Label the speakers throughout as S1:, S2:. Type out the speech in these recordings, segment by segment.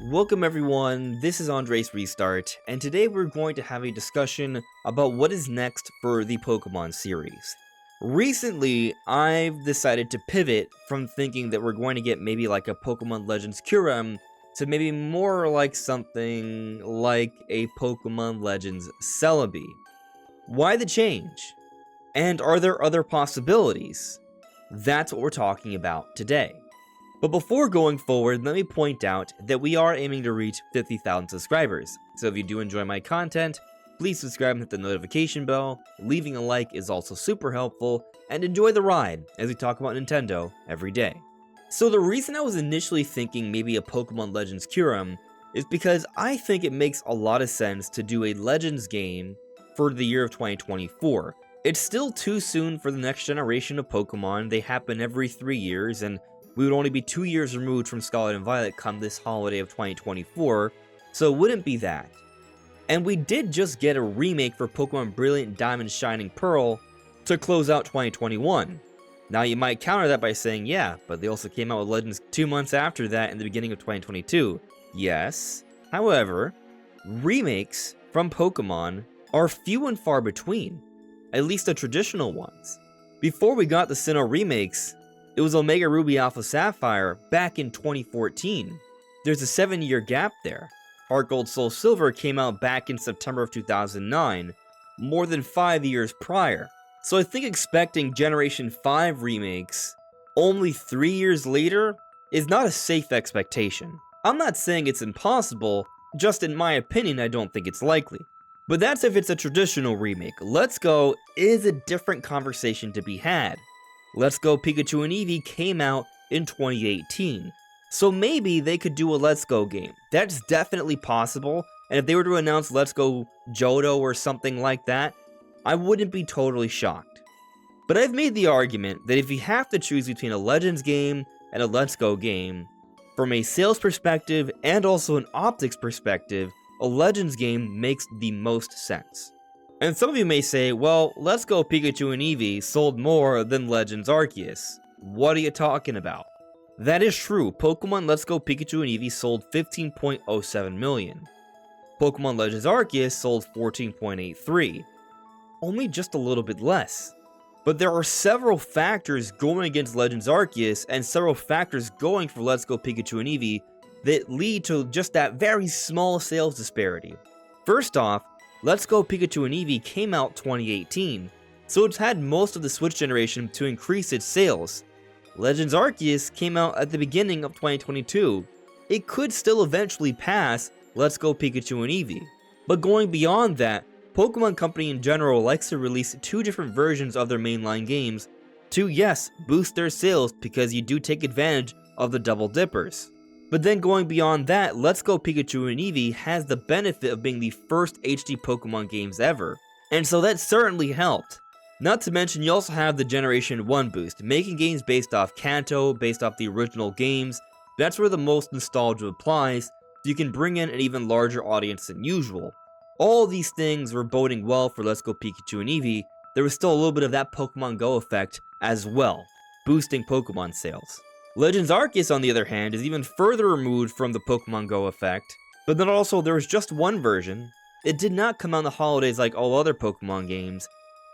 S1: Welcome everyone, this is Andre's Restart, and today we're going to have a discussion about what is next for the Pokemon series. Recently, I've decided to pivot from thinking that we're going to get maybe like a Pokémon Legends Kyurem to maybe more like something like a Pokémon Legends Celebi. Why the change? And are there other possibilities? That's what we're talking about today. But before going forward, let me point out that we are aiming to reach 50,000 subscribers. So if you do enjoy my content, please subscribe and hit the notification bell. Leaving a like is also super helpful, and enjoy the ride as we talk about Nintendo every day. So the reason I was initially thinking maybe a Pokémon Legends Kyurem is because I think it makes a lot of sense to do a Legends game for the year of 2024. It's still too soon for the next generation of Pokemon. They happen every 3 years, and we would only be 2 years removed from Scarlet and Violet come this holiday of 2024, so it wouldn't be that. And we did just get a remake for Pokemon Brilliant Diamond Shining Pearl to close out 2021. Now you might counter that by saying, yeah, but they also came out with Legends 2 months after that in the beginning of 2022. Yes, however, remakes from Pokemon are few and far between, at least the traditional ones. Before we got the Sinnoh remakes, it was Omega Ruby Alpha Sapphire back in 2014. There's a 7-year gap there. Heart Gold Soul Silver came out back in September of 2009, more than 5 years prior. So I think expecting Generation 5 remakes only 3 years later is not a safe expectation. I'm not saying it's impossible, just in my opinion I don't think it's likely. But that's if it's a traditional remake. Let's Go is a different conversation to be had. Let's Go Pikachu and Eevee came out in 2018, so maybe they could do a Let's Go game. That's definitely possible, and if they were to announce Let's Go Johto or something like that, I wouldn't be totally shocked. But I've made the argument that if you have to choose between a Legends game and a Let's Go game, from a sales perspective and also an optics perspective, a Legends game makes the most sense. And some of you may say, well, Let's Go Pikachu and Eevee sold more than Legends Arceus. What are you talking about? That is true, Pokemon Let's Go Pikachu and Eevee sold 15.07 million. Pokemon Legends Arceus sold 14.83. Only just a little bit less. But there are several factors going against Legends Arceus and several factors going for Let's Go Pikachu and Eevee that lead to just that very small sales disparity. First off, Let's Go Pikachu and Eevee came out 2018, so it's had most of the Switch generation to increase its sales. Legends Arceus came out at the beginning of 2022. It could still eventually pass Let's Go Pikachu and Eevee. But going beyond that, Pokemon Company in general likes to release 2 different versions of their mainline games to, yes, boost their sales because you do take advantage of the double dippers. But then going beyond that, Let's Go Pikachu and Eevee has the benefit of being the first HD Pokemon games ever, and so that certainly helped. Not to mention you also have the Generation 1 boost, making games based off Kanto, based off the original games. That's where the most nostalgia applies, so you can bring in an even larger audience than usual. All these things were boding well for Let's Go Pikachu and Eevee. There was still a little bit of that Pokemon Go effect as well, boosting Pokemon sales. Legends Arceus, on the other hand, is even further removed from the Pokemon Go effect, but then also there was just one version. It did not come out in the holidays like all other Pokemon games.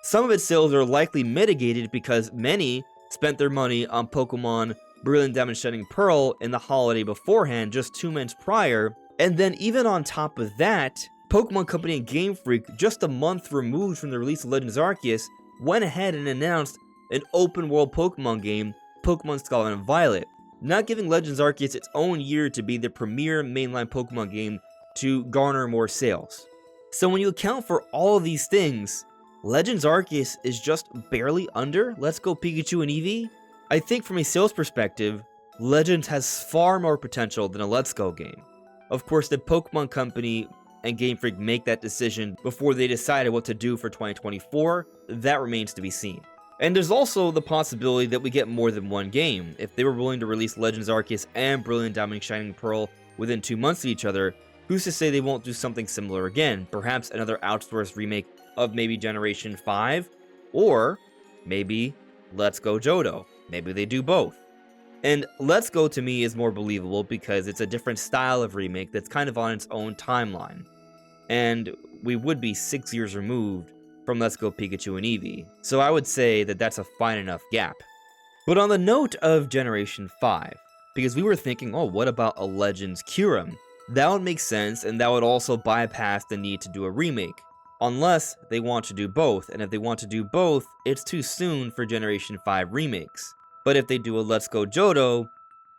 S1: Some of its sales are likely mitigated because many spent their money on Pokemon Brilliant Diamond Shining Pearl in the holiday beforehand, just 2 months prior, and then even on top of that, Pokemon Company and Gamefreak, just a month removed from the release of Legends Arceus, went ahead and announced an open-world Pokemon game, Pokemon Scarlet and Violet, not giving Legends Arceus its own year to be the premier mainline Pokemon game to garner more sales. So when you account for all of these things, Legends Arceus is just barely under Let's Go Pikachu and Eevee. I think from a sales perspective, Legends has far more potential than a Let's Go game. Of course, the Pokemon Company and Game Freak make that decision before they decided what to do for 2024, that remains to be seen. And there's also the possibility that we get more than one game. If they were willing to release Legends Arceus and Brilliant Diamond Shining Pearl within 2 months of each other, who's to say they won't do something similar again? Perhaps another outsourced remake of maybe Generation 5? Or maybe Let's Go Johto. Maybe they do both. And Let's Go to me is more believable because it's a different style of remake that's kind of on its own timeline. And we would be 6 years removed from Let's Go Pikachu and Eevee, so I would say that that's a fine enough gap. But on the note of Generation 5, because we were thinking, oh, what about a Legends Kyurem? That would make sense, and that would also bypass the need to do a remake. Unless they want to do both, and if they want to do both, it's too soon for Generation 5 remakes. But if they do a Let's Go Johto,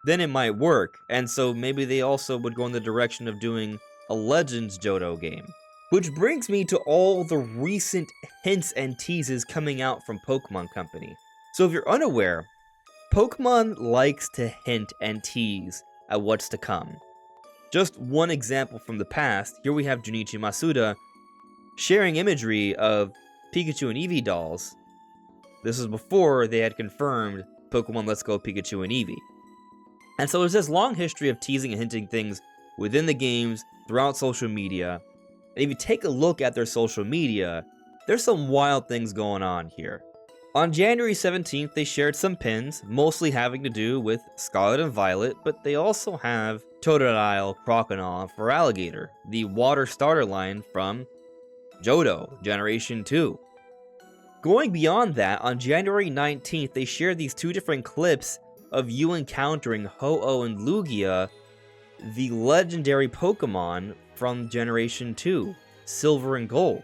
S1: then it might work, and so maybe they also would go in the direction of doing a Legends Johto game. Which brings me to all the recent hints and teases coming out from Pokemon Company. So if you're unaware, Pokemon likes to hint and tease at what's to come. Just one example from the past, here we have Junichi Masuda sharing imagery of Pikachu and Eevee dolls. This was before they had confirmed Pokemon Let's Go Pikachu and Eevee. And so there's this long history of teasing and hinting things within the games, throughout social media. And if you take a look at their social media, there's some wild things going on here. On January 17th, they shared some pins, mostly having to do with Scarlet and Violet, but they also have Totodile, Croconaw, and Feraligatr, the water starter line from Johto, Generation 2. Going beyond that, on January 19th, they shared these two different clips of you encountering Ho-Oh and Lugia, the legendary Pokemon from Generation 2, Silver and Gold.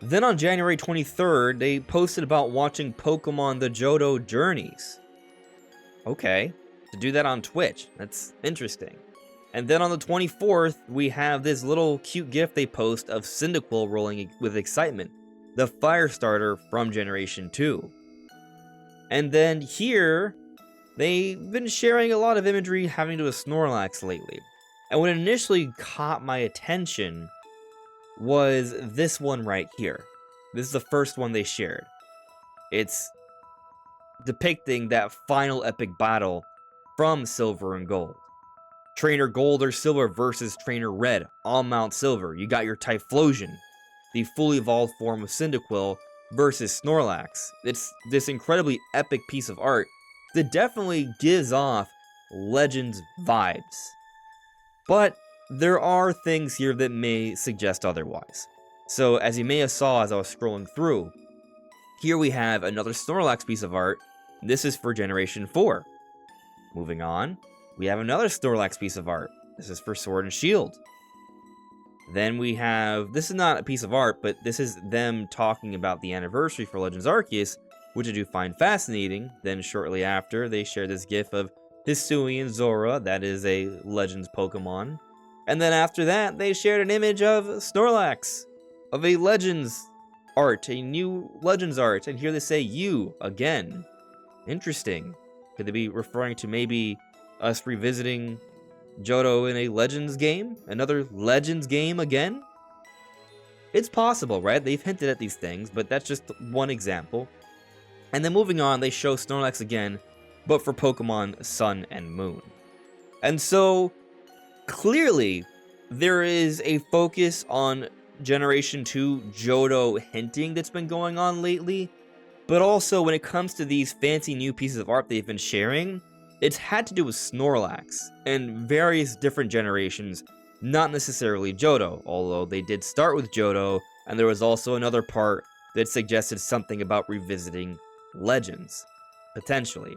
S1: Then on January 23rd, they posted about watching Pokemon the Johto Journeys. Okay, to do that on Twitch, that's interesting. And then on the 24th, we have this little cute gif they post of Cyndaquil rolling with excitement, the fire starter from Generation 2. And then here, they've been sharing a lot of imagery having to do with Snorlax lately. And what initially caught my attention was this one right here. This is the first one they shared. It's depicting that final epic battle from Silver and Gold. Trainer Gold or Silver versus Trainer Red on Mount Silver. You got your Typhlosion, the fully evolved form of Cyndaquil, versus Snorlax. It's this incredibly epic piece of art that definitely gives off Legends vibes. But there are things here that may suggest otherwise. So as you may have saw as I was scrolling through, here we have another Snorlax piece of art. This is for Generation 4. Moving on, we have another Snorlax piece of art. This is for Sword and Shield. Then we have, this is not a piece of art, but this is them talking about the anniversary for Legends Arceus, which I do find fascinating. Then shortly after, they share this gif of Hisui and Zora, that is a Legends Pokemon. And then after that, they shared an image of Snorlax, of a Legends art, a new Legends art, and here they say you again. Interesting. Could they be referring to maybe us revisiting Johto in a Legends game? Another Legends game again? It's possible, right? They've hinted at these things, but that's just one example. And then moving on, they show Snorlax again, but for Pokemon Sun and Moon. And so, clearly, there is a focus on Generation 2 Johto hinting that's been going on lately, but also when it comes to these fancy new pieces of art they've been sharing, it's had to do with Snorlax and various different generations, not necessarily Johto, although they did start with Johto, and there was also another part that suggested something about revisiting Legends, potentially.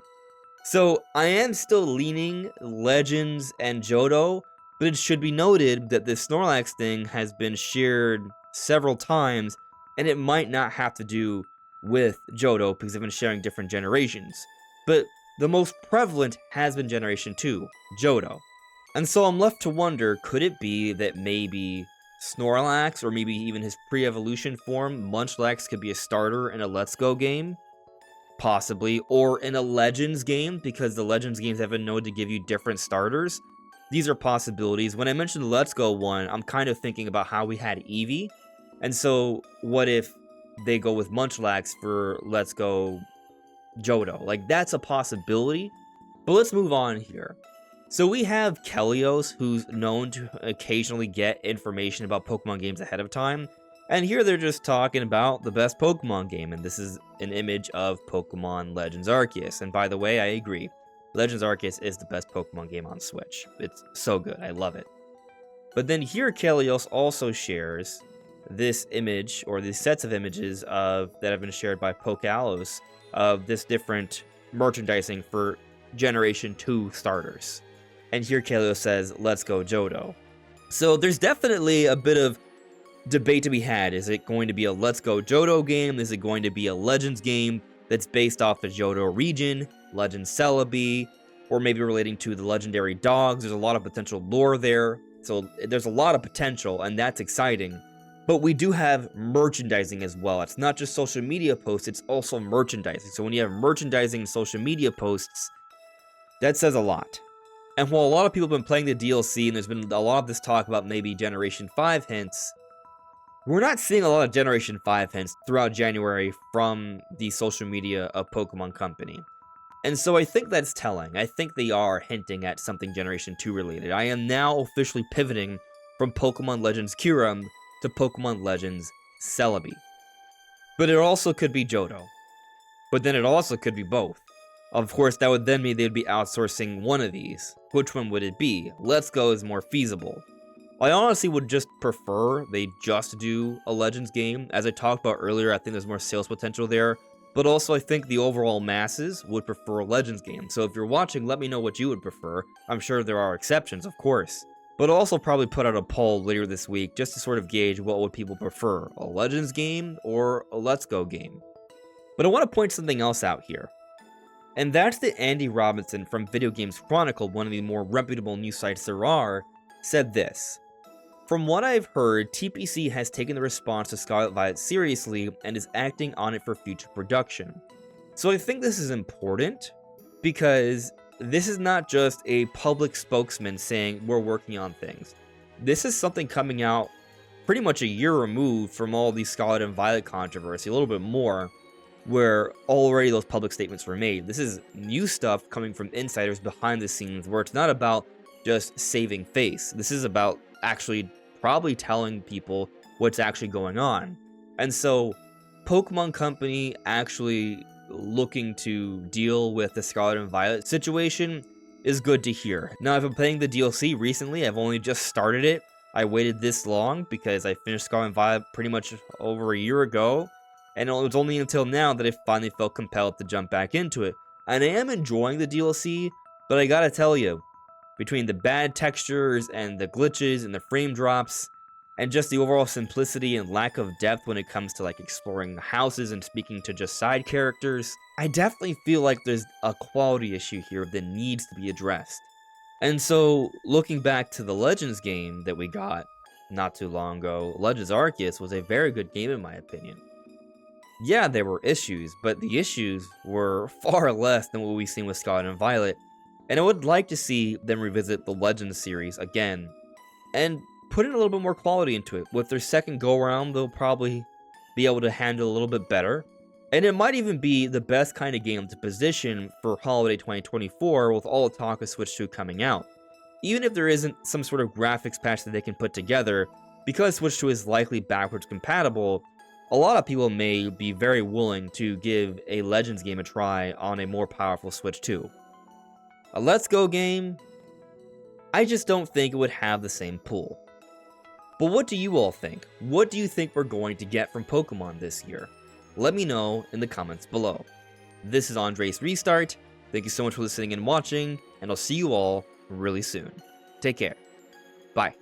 S1: So I am still leaning Legends and Johto, but it should be noted that this Snorlax thing has been shared several times, and it might not have to do with Johto because they've been sharing different generations. But the most prevalent has been Generation 2, Johto. And so I'm left to wonder, could it be that maybe Snorlax, or maybe even his pre-evolution form, Munchlax, could be a starter in a Let's Go game? Possibly. Or in a Legends game, because the Legends games have been known to give you different starters. These are possibilities. When I mentioned the Let's Go one, I'm kind of thinking about how we had Eevee. And so, what if they go with Munchlax for Let's Go Johto? Like, that's a possibility. But let's move on here. So we have Kelios, who's known to occasionally get information about Pokemon games ahead of time. And here they're just talking about the best Pokemon game, and this is an image of Pokemon Legends Arceus. And by the way, I agree. Legends Arceus is the best Pokemon game on Switch. It's so good, I love it. But then here Kalios also shares this image, or these sets of images that have been shared by Pokealos of this different merchandising for Generation 2 starters. And here Kalios says, "Let's go Johto." So there's definitely a bit of debate to be had. Is it going to be a Let's Go Johto game? Is it going to be a Legends game that's based off the Johto region, Legends Celebi, or maybe relating to the legendary dogs? There's a lot of potential lore there. So there's a lot of potential, and that's exciting. But we do have merchandising as well. It's not just social media posts, it's also merchandising. So when you have merchandising and social media posts, that says a lot. And while a lot of people have been playing the DLC, and there's been a lot of this talk about maybe Generation 5 hints, we're not seeing a lot of Generation 5 hints throughout January from the social media of Pokemon Company. And so I think that's telling. I think they are hinting at something Generation 2 related. I am now officially pivoting from Pokemon Legends Kyurem to Pokemon Legends Celebi. But it also could be Johto. But then it also could be both. Of course, that would then mean they'd be outsourcing one of these. Which one would it be? Let's Go is more feasible. I honestly would just prefer they just do a Legends game. As I talked about earlier, I think there's more sales potential there. But also, I think the overall masses would prefer a Legends game. So if you're watching, let me know what you would prefer. I'm sure there are exceptions, of course. But I'll also probably put out a poll later this week just to sort of gauge what would people prefer, a Legends game or a Let's Go game. But I want to point something else out here. And that's that Andy Robinson from Video Games Chronicle, one of the more reputable news sites there are, said this. From what I've heard, TPC has taken the response to Scarlet Violet seriously and is acting on it for future production. So I think this is important because this is not just a public spokesman saying we're working on things. This is something coming out pretty much a year removed from all the Scarlet and Violet controversy, a little bit more, where already those public statements were made. This is new stuff coming from insiders behind the scenes where it's not about just saving face. This is about actually probably telling people what's actually going on. And so Pokemon Company actually looking to deal with the Scarlet and Violet situation is good to hear. Now, I've been playing the DLC recently. I've only just started it. I waited this long because I finished Scarlet and Violet pretty much over a year ago, and it was only until now that I finally felt compelled to jump back into it. And I am enjoying the DLC, but I gotta tell you, between the bad textures and the glitches and the frame drops, and just the overall simplicity and lack of depth when it comes to like exploring the houses and speaking to just side characters, I definitely feel like there's a quality issue here that needs to be addressed. And so, looking back to the Legends game that we got not too long ago, Legends Arceus was a very good game in my opinion. Yeah, there were issues, but the issues were far less than what we've seen with Scarlet and Violet, and I would like to see them revisit the Legends series again, and put in a little bit more quality into it. With their second go-around, they'll probably be able to handle a little bit better, and it might even be the best kind of game to position for Holiday 2024 with all the talk of Switch 2 coming out. Even if there isn't some sort of graphics patch that they can put together, because Switch 2 is likely backwards compatible, a lot of people may be very willing to give a Legends game a try on a more powerful Switch 2. A Let's Go game, I just don't think it would have the same pull. But what do you all think? What do you think we're going to get from Pokemon this year? Let me know in the comments below. This is Andre's Restart. Thank you so much for listening and watching, and I'll see you all really soon. Take care. Bye.